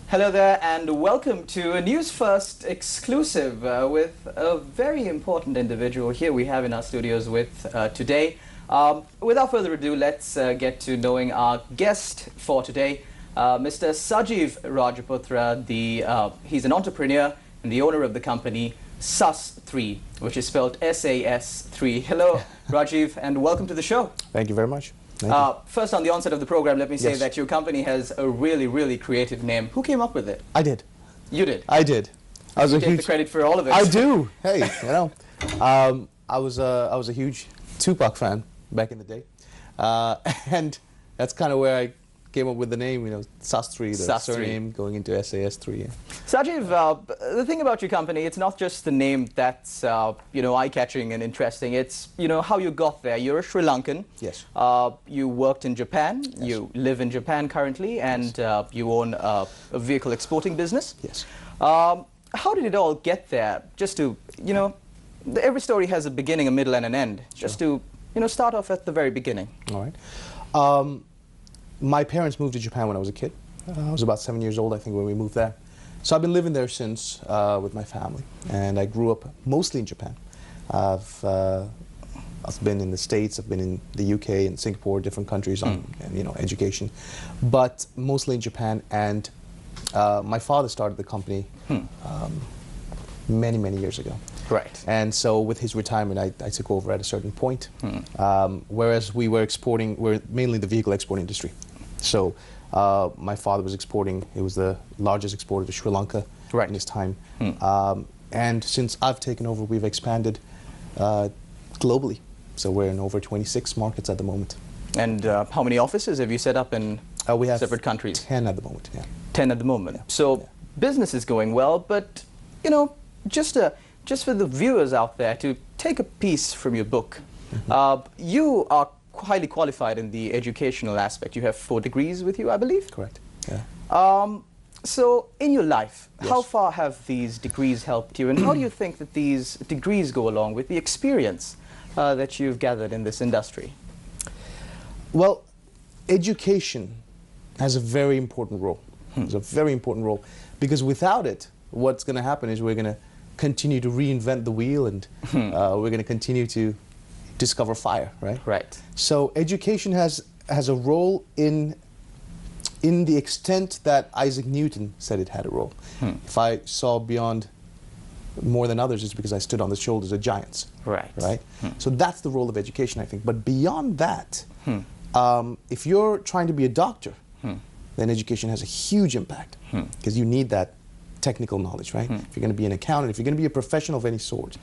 Hello there and welcome to a News First exclusive with a very important individual here we have in our studios with today. Without further ado, let's get to knowing our guest for today, Mr. Sajeev Rajaputhra. He's an entrepreneur and the owner of the company SAS3, which is spelled SAS3. Hello, Rajiv, and welcome to the show. Thank you very much. First, on the onset of the program, let me say that your company has a really, really creative name. Who came up with it? I did. You did? I did. I was you take the credit for all of it. I do. Hey, you know, I was a huge Tupac fan back in the day, and that's kind of where I came up with the name. You know, SAS3, the surname going into SAS3. Yeah. Sajeev, the thing about your company, it's not just the name that's eye-catching and interesting. It's how you got there. You're a Sri Lankan. Yes. You worked in Japan. Yes. You live in Japan currently, and you own a vehicle exporting business. Yes. How did it all get there? Just to every story has a beginning, a middle, and an end. Sure. Just to start off at the very beginning. All right. My parents moved to Japan when I was a kid. I was about 7 years old, I think, when we moved there. So I've been living there since with my family, and I grew up mostly in Japan. I've been in the States, I've been in the UK and Singapore, different countries on education, but mostly in Japan. And my father started the company many years ago. Right. And so with his retirement, I took over at a certain point, whereas we were exporting, we're mainly the vehicle exporting industry. So my father was exporting, he was the largest exporter to Sri Lanka in his time. And since I've taken over, we've expanded globally. So we're in over 26 markets at the moment. And how many offices have you set up in we have separate countries? 10 at the moment, yeah. 10 at the moment. Yeah. So business is going well, but just for the viewers out there to take a piece from your book, you are highly qualified in the educational aspect. You have 4 degrees with you, I believe? Correct, yeah. So in your life, how far have these degrees helped you, and how do you think that these degrees go along with the experience that you've gathered in this industry? Well, education has a very important role. It's a very important role, because without it, what's going to happen is we're going to continue to reinvent the wheel, and we're going to continue to discover fire, right? Right. So education has a role in the extent that Isaac Newton said it had a role. If I saw beyond more than others, it's because I stood on the shoulders of giants. Right. Right? So that's the role of education, I think. But beyond that, if you're trying to be a doctor, then education has a huge impact, because you need that technical knowledge, right? If you're going to be an accountant, if you're going to be a professional of any sort,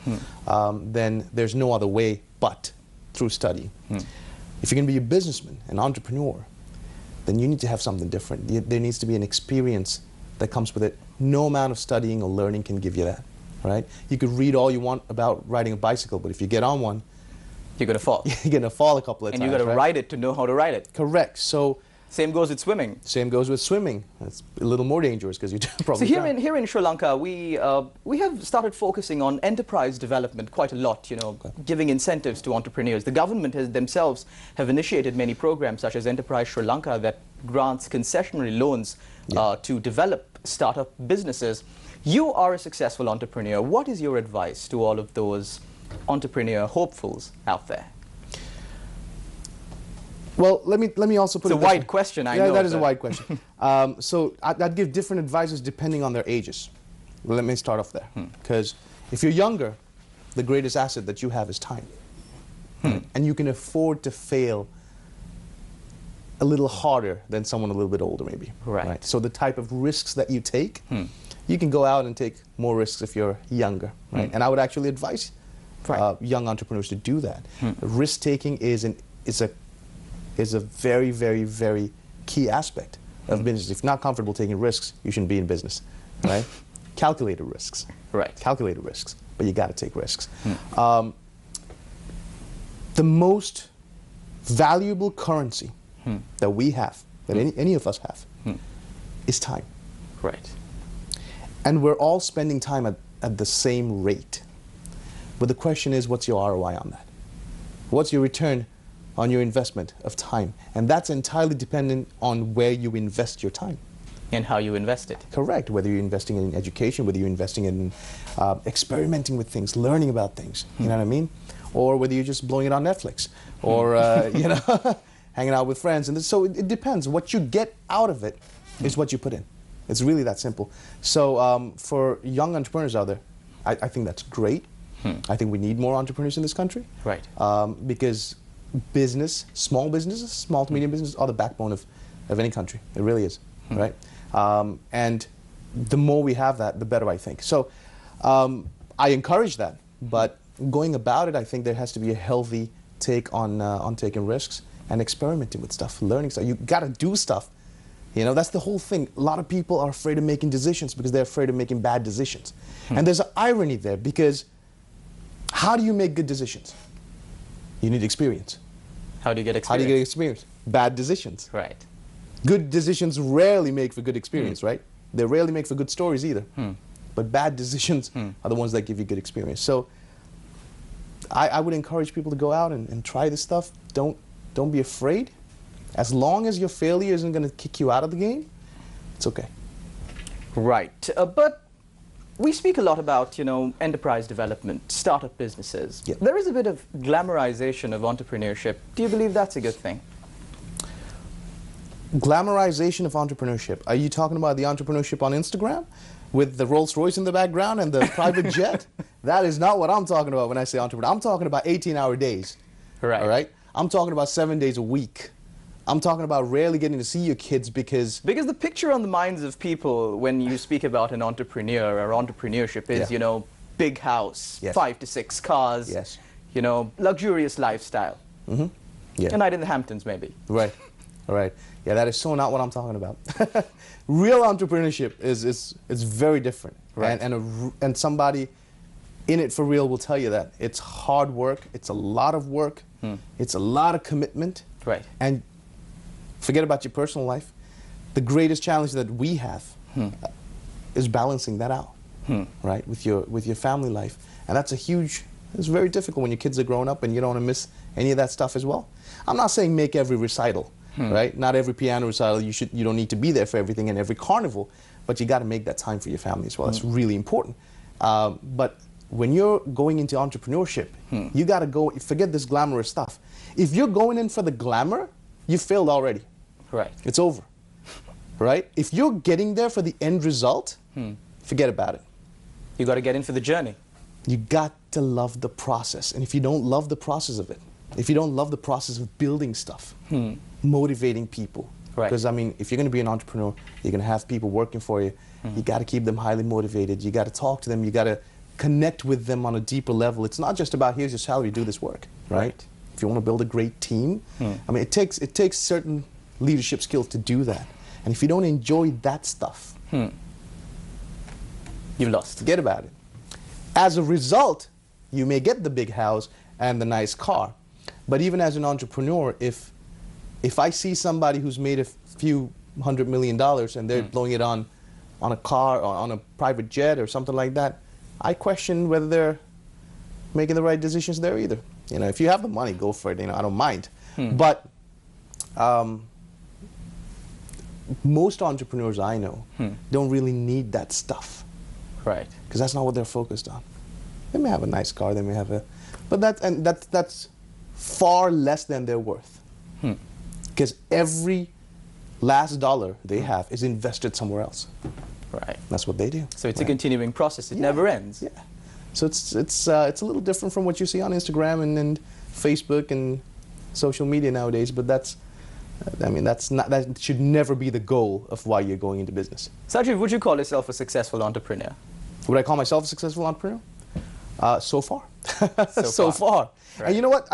then there's no other way but through study. If you're going to be a businessman, an entrepreneur, then you need to have something different. There needs to be an experience that comes with it. No amount of studying or learning can give you that, right? You could read all you want about riding a bicycle, but if you get on one, you're going to fall. You're going to fall a couple of times, and you've got to ride it to know how to ride it. Correct. So same goes with swimming. Same goes with swimming. It's a little more dangerous because you probably So here in Sri Lanka, we have started focusing on enterprise development quite a lot, giving incentives to entrepreneurs. The government themselves have initiated many programs such as Enterprise Sri Lanka that grants concessionary loans to develop startup businesses. You are a successful entrepreneur. What is your advice to all of those entrepreneur hopefuls out there? Well, let me also put it's a wide question, I know. Yeah, that is a wide question. So I'd give different advices depending on their ages. Well, let me start off there. Because if you're younger, the greatest asset that you have is time. And you can afford to fail a little harder than someone a little bit older, maybe. Right. So the type of risks that you take, you can go out and take more risks if you're younger. Right? And I would actually advise young entrepreneurs to do that. Risk-taking is a very key aspect of business. If you're not comfortable taking risks, you shouldn't be in business, right? Calculated risks. Right. Calculated risks, but you got to take risks. The most valuable currency that we have, that any of us have, is time. Right. And we're all spending time at the same rate. But the question is, what's your ROI on that? What's your return on your investment of time? And that's entirely dependent on where you invest your time. And how you invest it. Correct. Whether you're investing in education, whether you're investing in experimenting with things, learning about things, you know what I mean? Or whether you're just blowing it on Netflix, or you know, hanging out with friends. And so it depends. What you get out of it is what you put in. It's really that simple. So for young entrepreneurs out there, I think that's great. I think we need more entrepreneurs in this country. Right. Because business, small businesses, small to medium businesses are the backbone of any country. It really is, right? And the more we have that, the better, I think. So I encourage that, but going about it, I think there has to be a healthy take on taking risks and experimenting with stuff, learning stuff. You got to do stuff. You know, that's the whole thing. A lot of people are afraid of making decisions because they're afraid of making bad decisions. And there's an irony there, because how do you make good decisions? You need experience. How do you get experience? How do you get experience? Bad decisions. Right. Good decisions rarely make for good experience, right? They rarely make for good stories either. But bad decisions are the ones that give you good experience. So I would encourage people to go out and try this stuff. Don't be afraid. As long as your failure isn't going to kick you out of the game, it's okay. Right. But we speak a lot about, you know, enterprise development, startup businesses. Yep. There is a bit of glamorization of entrepreneurship. Do you believe that's a good thing? Glamorization of entrepreneurship. Are you talking about the entrepreneurship on Instagram with the Rolls Royce in the background and the private jet? That is not what I'm talking about when I say entrepreneur. I'm talking about 18-hour days. Right. All right? I'm talking about 7 days a week. I'm talking about rarely getting to see your kids because the picture on the minds of people when you speak about an entrepreneur or entrepreneurship is, you know, big house, 5 to 6 cars, you know, luxurious lifestyle. Yeah. A night in the Hamptons, maybe. Right. All right. Yeah, that is so not what I'm talking about. Real entrepreneurship is very different. Right. And somebody in it for real will tell you that. It's hard work. It's a lot of work. It's a lot of commitment. Right. And forget about your personal life. The greatest challenge that we have is balancing that out, right, with your family life. And that's it's very difficult when your kids are growing up and you don't want to miss any of that stuff as well. I'm not saying make every recital, right? Not every piano recital, you don't need to be there for everything and every carnival, but you got to make that time for your family as well. That's really important. But when you're going into entrepreneurship, you got to go, forget this glamorous stuff. If you're going in for the glamour, you failed already. Right. It's over. Right? If you're getting there for the end result, forget about it. You got to get in for the journey. You got to love the process. And if you don't love the process of it, if you don't love the process of building stuff, motivating people, because I mean, if you're going to be an entrepreneur, you're going to have people working for you. You got to keep them highly motivated. You got to talk to them. You got to connect with them on a deeper level. It's not just about here's your salary, do this work, right? If you want to build a great team, I mean, it takes certain leadership skills to do that. And if you don't enjoy that stuff, you've lost. Forget about it. As a result, you may get the big house and the nice car. But even as an entrepreneur, if I see somebody who's made a few $100 million and they're blowing it on a car or on a private jet or something like that, I question whether they're making the right decisions there either. You know, if you have the money, go for it. You know, I don't mind. But most entrepreneurs I know don't really need that stuff. Right. Because that's not what they're focused on. They may have a nice car, they may have but that's far less than they're worth. Because every last dollar they have is invested somewhere else. Right. That's what they do. So it's a continuing process. It never ends. Yeah. So it's a little different from what you see on Instagram and Facebook and social media nowadays. But that should never be the goal of why you're going into business. Sajeev, would you call yourself a successful entrepreneur? Would I call myself a successful entrepreneur? So far. So far. Right. And you know what?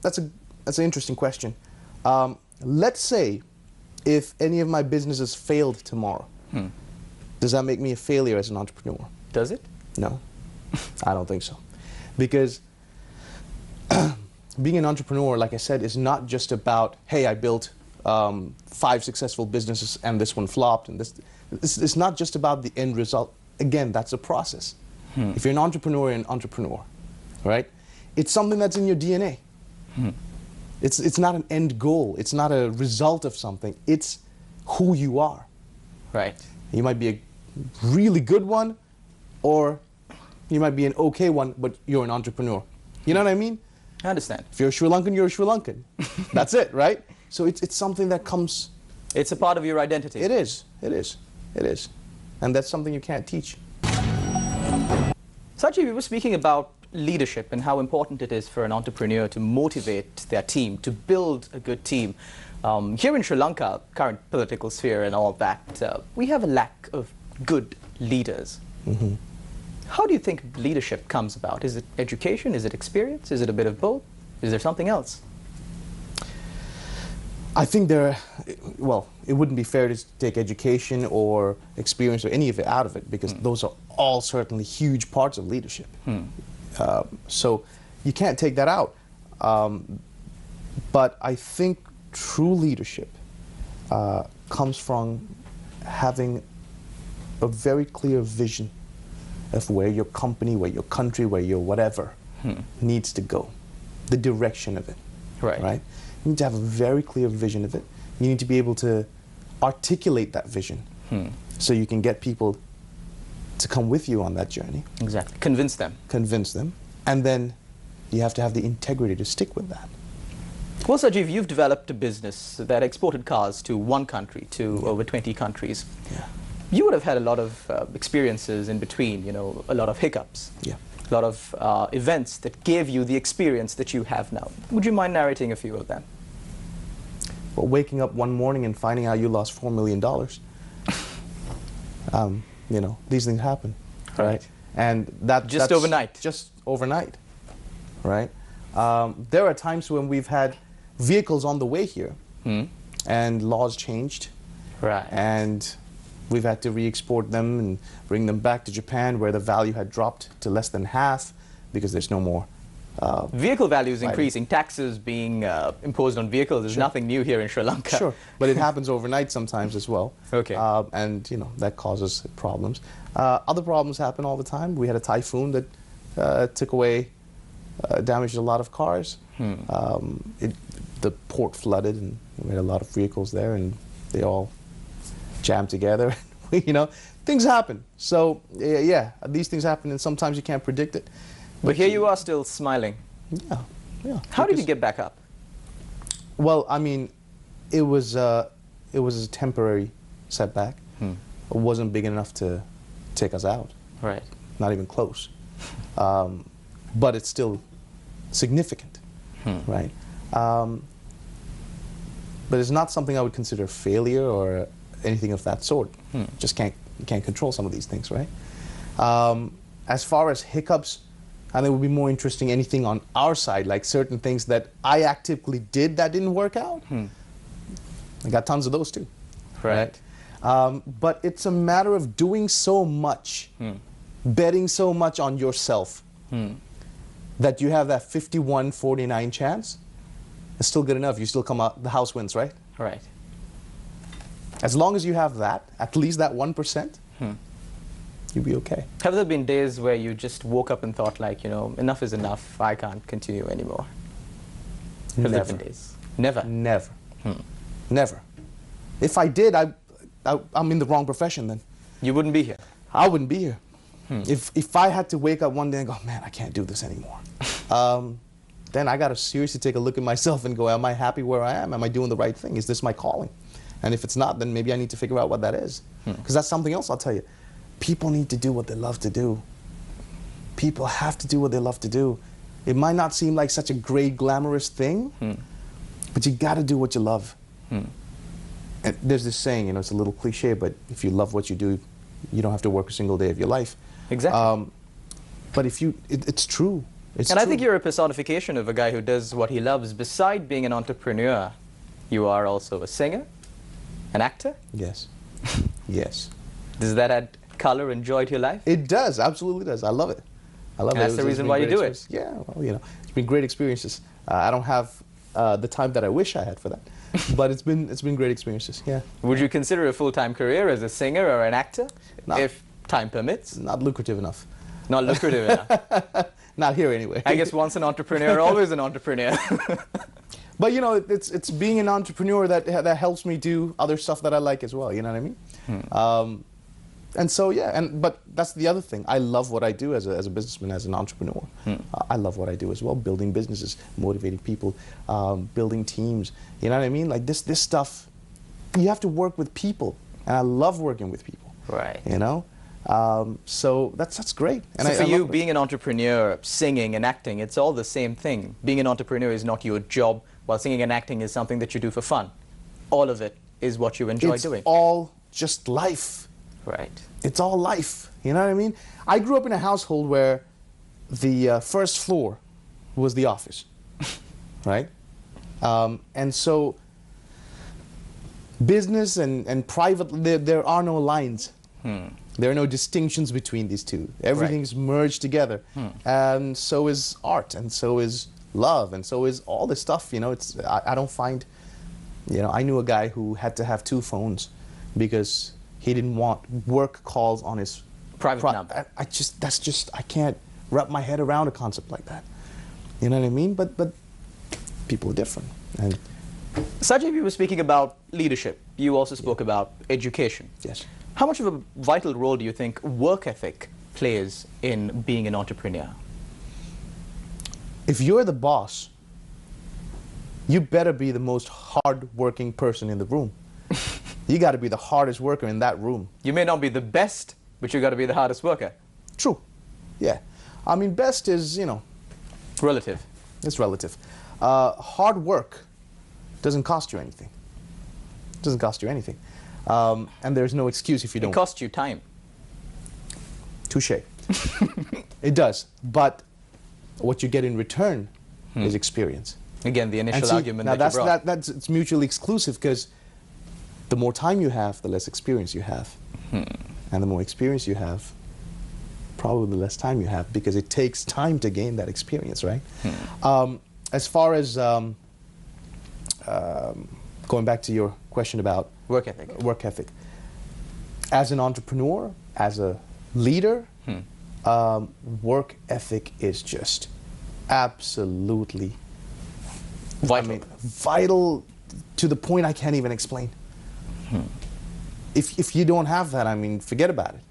That's an interesting question. Let's say if any of my businesses failed tomorrow, does that make me a failure as an entrepreneur? Does it? No, I don't think so. Because being an entrepreneur, like I said, is not just about, hey, I built 5 successful businesses and this one flopped. And it's not just about the end result. Again, that's a process. If you're an entrepreneur, right? It's something that's in your DNA. It's not an end goal. It's not a result of something. It's who you are, Right. You might be a really good one, or you might be an okay one, but you're an entrepreneur. You know what I mean? I understand. If you're a Sri Lankan, you're a Sri Lankan. That's it, right? So it's something that comes... It's a part of your identity. It is. It is. It is. And that's something you can't teach. Sajeev, we were speaking about leadership and how important it is for an entrepreneur to motivate their team, to build a good team. Here in Sri Lanka, current political sphere and all that, we have a lack of good leaders. Mm-hmm. How do you think leadership comes about? Is it education? Is it experience? Is it a bit of both? Is there something else? I think well, it wouldn't be fair to take education or experience or any of it out of it, because those are all certainly huge parts of leadership. So you can't take that out. But I think true leadership comes from having a very clear vision of where your company, where your country, where your whatever needs to go, the direction of it. Right? You need to have a very clear vision of it. You need to be able to articulate that vision so you can get people to come with you on that journey. Exactly. Convince them. Convince them. And then you have to have the integrity to stick with that. Well, Sajeev, you've developed a business that exported cars to one country, to over 20 countries. Yeah. You would have had a lot of experiences in between, you know, a lot of hiccups. Yeah. A lot of events that gave you the experience that you have now. Would you mind narrating a few of them? Well, waking up one morning and finding out you lost $4 million. You know, these things happen, right? And that's overnight. Just overnight, right? There are times when we've had vehicles on the way here, and laws changed, right? And we've had to re-export them and bring them back to Japan, where the value had dropped to less than half because there's no more. Vehicle values increasing, taxes being imposed on vehicles is nothing new here in Sri Lanka. Sure, but it happens overnight sometimes as well. Okay. And you know, that causes problems. Other problems happen all the time. We had a typhoon that took away, damaged a lot of cars. The port flooded, and we had a lot of vehicles there, and they all jammed together. You know, things happen. So yeah, these things happen, and sometimes you can't predict it. But here you are still smiling. Yeah. How did you get back up? Well, I mean, it was a temporary setback. It wasn't big enough to take us out. Right. Not even close. But it's still significant, right? But it's not something I would consider failure or anything of that sort. You can't control some of these things, right? As far as hiccups, I think it would be more interesting anything on our side, like certain things that I actively did that didn't work out. I got tons of those too. Right. But it's a matter of doing so much, betting so much on yourself, that you have that 51-49 chance. It's still good enough. You still come out, the house wins, right? Right. As long as you have that, at least that 1%, you'll be okay. Have there been days where you just woke up and thought, like, you know, enough is enough, I can't continue anymore? Have there been days? Never? Never. Never. If I did, I'm in the wrong profession then. You wouldn't be here? I wouldn't be here. If I had to wake up one day and go, man, I can't do this anymore, then I got to seriously take a look at myself and go, am I happy where I am? Am I doing the right thing? Is this my calling? And if it's not, then maybe I need to figure out what that is. Because that's something else I'll tell you. People need to do what they love to do. People have to do what they love to do. It might not seem like such a great, glamorous thing, but you got to do what you love. And there's this saying, you know, it's a little cliche, but if you love what you do, you don't have to work a single day of your life. Exactly. But if you, it's true. It's and true. I think you're a personification of a guy who does what he loves. Beside being an entrepreneur, you are also a singer, an actor. Yes. Yes. Does that add color and joy to your life? It does, absolutely does. I love it. I love it. That's the reason why you do it. Yeah, well, you know, it's been great experiences. I don't have the time that I wish I had for that, but it's been great experiences. Yeah. Would you consider a full-time career as a singer or an actor, if time permits? Not lucrative enough. Not lucrative enough. Not here anyway. I guess once an entrepreneur, always an entrepreneur. But you know, it's being an entrepreneur that helps me do other stuff that I like as well. You know what I mean? And so, yeah, but that's the other thing. I love what I do as a businessman, as an entrepreneur. I love what I do as well, building businesses, motivating people, building teams. You know what I mean? Like this stuff, you have to work with people, and I love working with people. Right. You know? So that's great. And so for you, being an entrepreneur, singing and acting, it's all the same thing. Being an entrepreneur is not your job, while singing and acting is something that you do for fun. All of it is what you enjoy doing. It's all just life. Right. It's all life. You know what I mean? I grew up in a household where the first floor was the office, right? And so business and private, there are no lines. There are no distinctions between these two. Everything's merged together. And so is art, and so is love, and so is all this stuff. You know, I don't find, you know, I knew a guy who had to have 2 phones because he didn't want work calls on his private number. I can't wrap my head around a concept like that. You know what I mean? But people are different. And Sajeev, you were speaking about leadership. You also spoke about education. yes. How much of a vital role do you think work ethic plays in being an entrepreneur? If you're the boss, you better be the most hard-working person in the room. You got to be the hardest worker in that room. You may not be the best, but you got to be the hardest worker. True. Yeah. I mean, best is, you know, Relative. it's relative. Hard work doesn't cost you anything. It doesn't cost you anything. And there's no excuse if you don't. It costs you time. Touche. It does. But what you get in return is experience. Again, the initial See, argument now that you brought. it's mutually exclusive, because the more time you have, the less experience you have. And the more experience you have, probably the less time you have, because it takes time to gain that experience, right? As far as going back to your question about Work ethic. work ethic, as an entrepreneur, as a leader, work ethic is just absolutely Vital. vital to the point I can't even explain. If you don't have that, I mean, forget about it.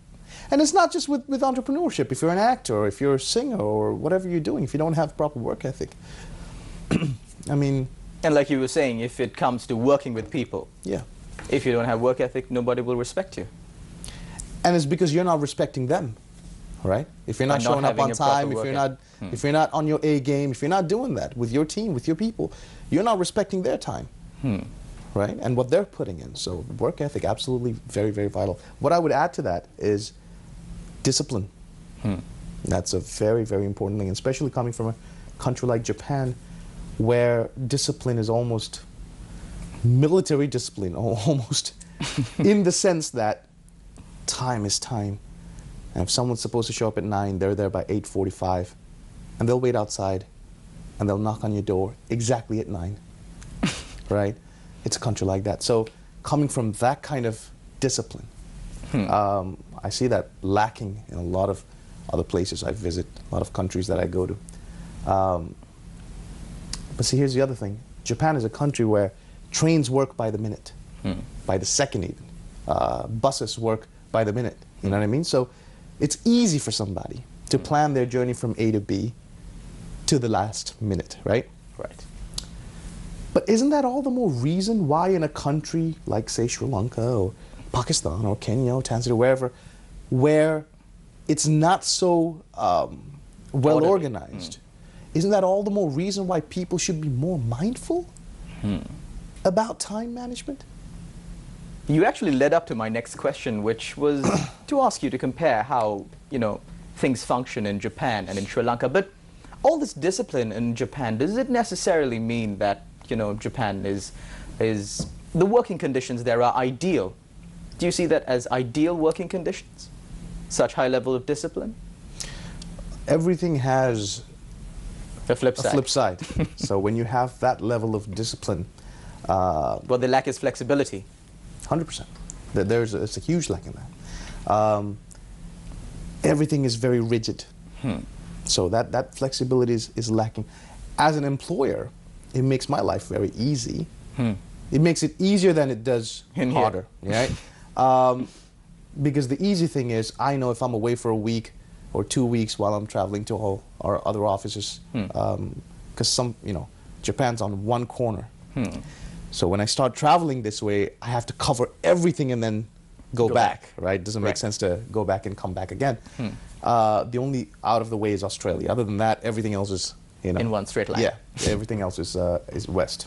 And it's not just with entrepreneurship. If you're an actor, or if you're a singer, or whatever you're doing, if you don't have proper work ethic, I mean... And like you were saying, if it comes to working with people, Yeah. if you don't have work ethic, nobody will respect you. And it's because you're not respecting them, right? If you're not And not showing up having on a proper time, work if you're not on your A game, if you're not doing that with your team, with your people, you're not respecting their time, right? And what they're putting in. So work ethic, absolutely very, very vital. What I would add to that is discipline. That's a very, very important thing, especially coming from a country like Japan, where discipline is almost military discipline, almost, in the sense that time is time. And if someone's supposed to show up at 9, they're there by 8:45, and they'll wait outside, and they'll knock on your door exactly at 9, right? It's a country like that. So coming from that kind of discipline, I see that lacking in a lot of other places I visit, a lot of countries that I go to. But see, here's the other thing. Japan is a country where trains work by the minute, by the second even. Buses work by the minute, you know what I mean? So it's easy for somebody to plan their journey from A to B to the last minute, right? Right. But isn't that all the more reason why in a country like, say, Sri Lanka or Pakistan or Kenya or Tanzania, wherever, where it's not so well organized, isn't that all the more reason why people should be more mindful about time management? You actually led up to my next question, which was to ask you to compare how, you know, things function in Japan and in Sri Lanka. But all this discipline in Japan, does it necessarily mean that, you know, Japan is the working conditions there are ideal? Do you see that as ideal working conditions? Such high level of discipline? Everything has a flip side. A flip side. So when you have that level of discipline, what they lack is flexibility. 100%. It's a huge lack in that. Everything is very rigid. So that flexibility is lacking. As an employer, it makes my life very easy. It makes it easier than it does harder, right? because the easy thing is, I know if I'm away for a week or 2 weeks while I'm traveling to all our other offices, because Japan's on one corner. So when I start traveling this way, I have to cover everything and then go back, right? It doesn't make sense to go back and come back again. The only out of the way is Australia. Other than that, everything else is, in one straight line. Yeah, everything else is west.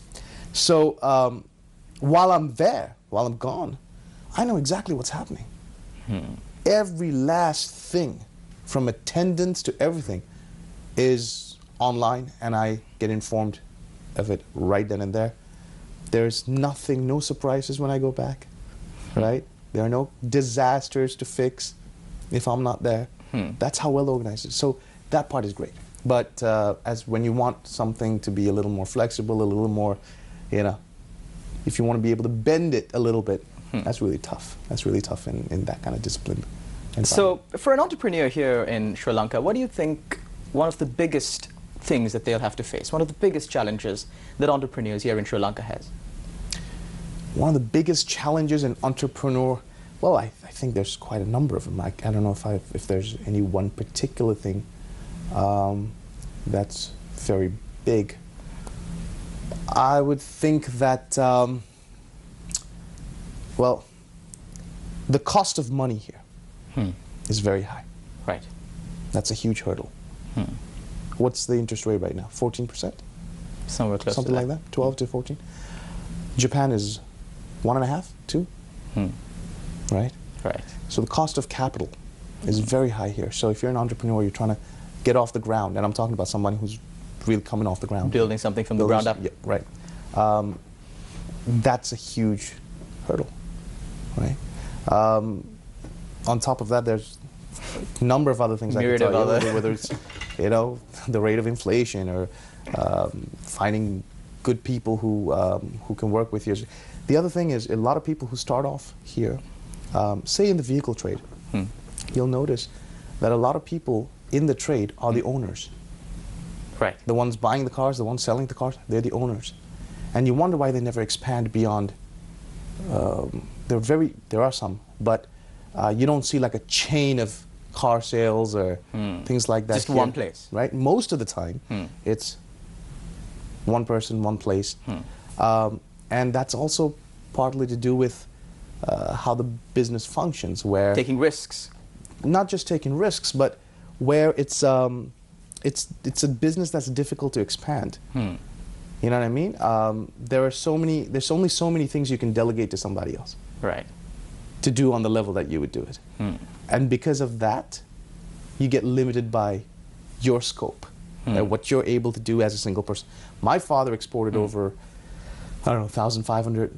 So while I'm there, while I'm gone, I know exactly what's happening. Every last thing, from attendance to everything, is online, and I get informed of it right then and there. There's nothing, no surprises when I go back, right? There are no disasters to fix if I'm not there. That's how well organized it is. So that part is great. But as when you want something to be a little more flexible, a little more, if you want to be able to bend it a little bit, that's really tough. That's really tough in that kind of discipline. So for an entrepreneur here in Sri Lanka, what do you think one of the biggest things that they'll have to face, one of the biggest challenges that entrepreneurs here in Sri Lanka has? One of the biggest challenges an entrepreneur, well, I think there's quite a number of them. I don't know if there's any one particular thing that's very big. I would think that, well, the cost of money here is very high. Right. That's a huge hurdle. What's the interest rate right now? 14%? Somewhere close Something to like that, 12 to 14. Japan is 1.5, 2, right? Right. So the cost of capital is very high here. So if you're an entrepreneur, you're trying to get off the ground, and I'm talking about somebody who's really coming off the ground. Building something from the ground up. Yeah, right. That's a huge hurdle, right? On top of that, there's a number of other things I can tell you, whether it's, the rate of inflation or finding good people who can work with you. The other thing is, a lot of people who start off here, say in the vehicle trade, you'll notice that a lot of people in the trade are the owners. Right. The ones buying the cars, the ones selling the cars, they're the owners. And you wonder why they never expand beyond, there are some, but you don't see like a chain of car sales or things like that. Just here, one place. Right? Most of the time, it's one person, one place. And that's also partly to do with how the business functions, where... Taking risks. Not just taking risks, but where it's a business that's difficult to expand. You know what I mean? There's only so many things you can delegate to somebody else. Right. To do on the level that you would do it. And because of that, you get limited by your scope, what you're able to do as a single person. My father exported over, I don't know, 1,500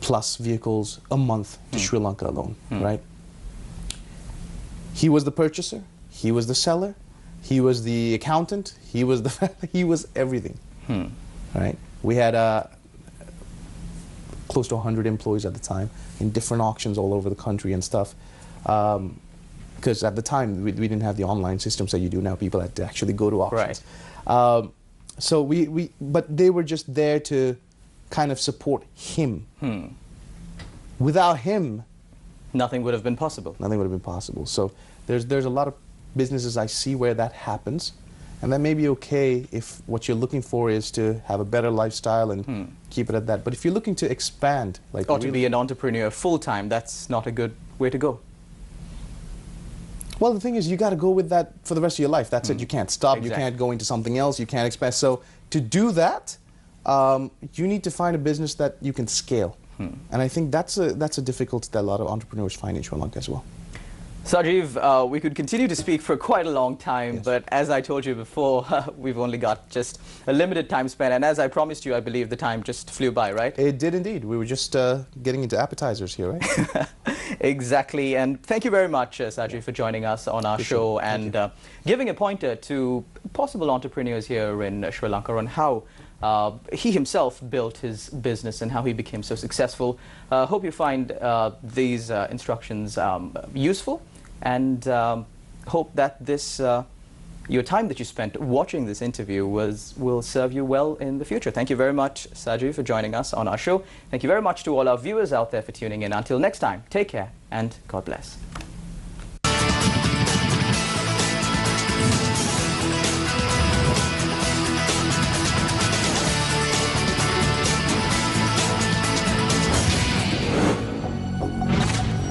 plus vehicles a month to Sri Lanka alone, right? He was the purchaser, he was the seller, he was the accountant, he was he was everything, right? We had close to 100 employees at the time in different auctions all over the country and stuff. Because at the time, we didn't have the online systems that you do now. People had to actually go to auctions. Right. So but they were just there to kind of support him. Without him, nothing would have been possible. Nothing would have been possible. So there's a lot of businesses I see where that happens, and that may be okay if what you're looking for is to have a better lifestyle and keep it at that. But if you're looking to expand, like or to be an entrepreneur full-time, that's not a good way to go. Well, the thing is, you got to go with that for the rest of your life. That's it. You can't stop. Exactly. You can't go into something else. You can't expand. So to do that, you need to find a business that you can scale. And I think that's a difficulty that a lot of entrepreneurs find in Sri Lanka as well. Sajeev, we could continue to speak for quite a long time, yes. But as I told you before, we've only got just a limited time span. And as I promised you, I believe the time just flew by, right? It did indeed. We were just getting into appetizers here, right? Exactly. And thank you very much, Sajeev, for joining us on our show and giving a pointer to possible entrepreneurs here in Sri Lanka on how he himself built his business and how he became so successful. Hope you find these instructions useful, and hope that this your time that you spent watching this interview will serve you well in the future. Thank you very much, Sajeev, for joining us on our show. Thank you very much to all our viewers out there for tuning in. Until next time, take care and God bless.